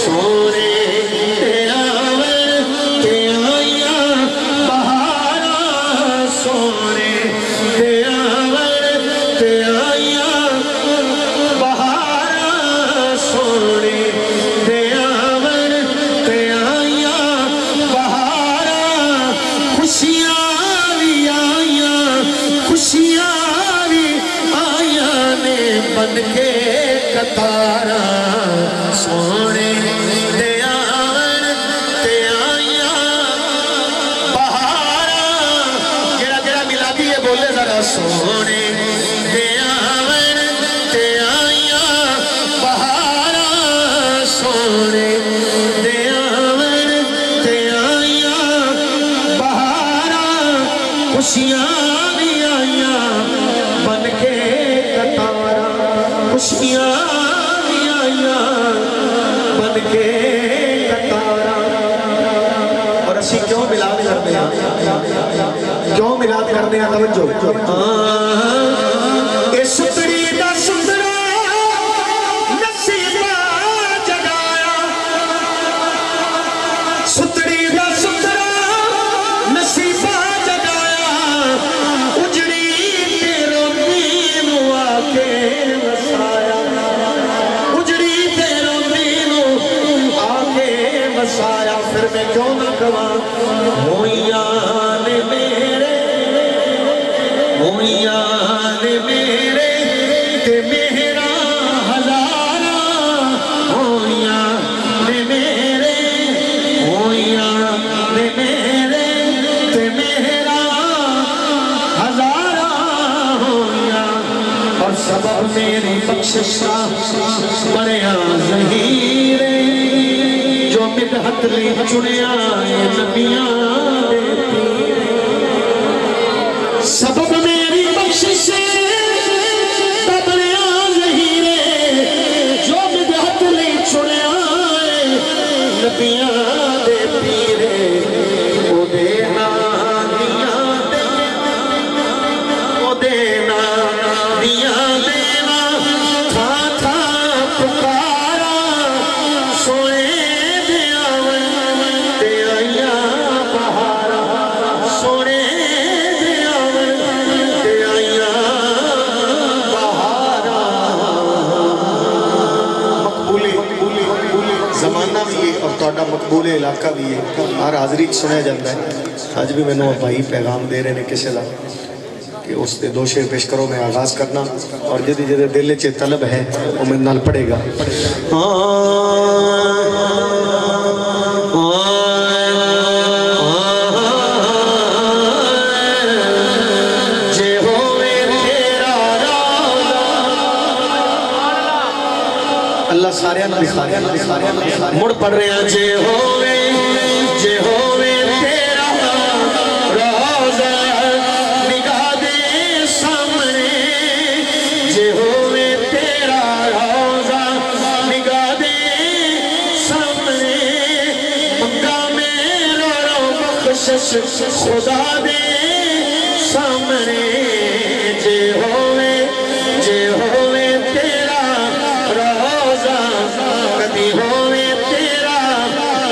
سونے تارا سونے دیاور تے آئیاں بہارا جڑا جڑا ملادی ہے بولے ذرا سونے دیاور تے آئیاں بہارا سونے دیاور تے آئیاں بہارا خوشیاں بھی آئیاں بن کے کتارا خوشیاں بن کے کتارا اور اسی کیوں ملاد کرنے ہیں کیوں ملاد کرنے ہیں توجہ اے ستری دا سترا نصیبہ جگایا ستری دا سترا نصیبہ جگایا اجڑی تیروں دینوں آکے وسایا سایا پھر میں کیوں نہ کہاں ہوئیان میرے تے میرا ہزارہ ہوئیان میرے تے میرا ہزارہ ہوئیان اور سبب میری بخششہ بڑیا ظہیرے مدحت لی چنیا نبیاں سبب میری بخشش بڑیا ظہیرے جو مدحت لی چنیا نبیاں دے پیرے او دینا دیاں او دینا دیاں دینا تھا تھا پکارا سوئے تھوڑا مقبول علاقہ بھی ہے ہر حاضری سنیا جاتا ہے آج بھی میں نے بھائی پیغام دے رہے ہیں کسی دا کہ اس دے دو شعر پیش کرو میں آغاز کرنا اور جدی جدی دل چے طلب ہے وہ میں نال پڑے گا اللہ سارے مڑ پڑھ رہے ہیں جے ہوئے تیرا روزہ نگاہ دے سامنے جے ہوئے تیرا روزہ نگاہ دے سامنے مکہ میں رو بخشش خدا دے سامنے جے ہوئے تیرا روزہ کبھی ہوئے تیرا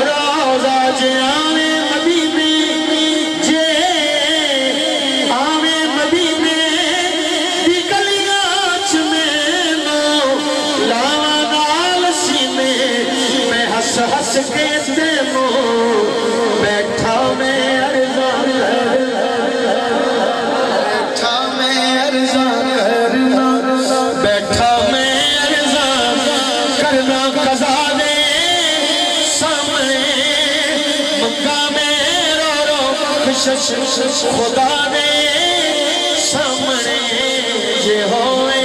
روزہ جے آوے مدینے جے آوے مدینے دی گلیاں چ میں نو لاوا نال سینے میں ہس ہس کے تے مو بیٹھا میں خدا دے سامنے جے ہوئے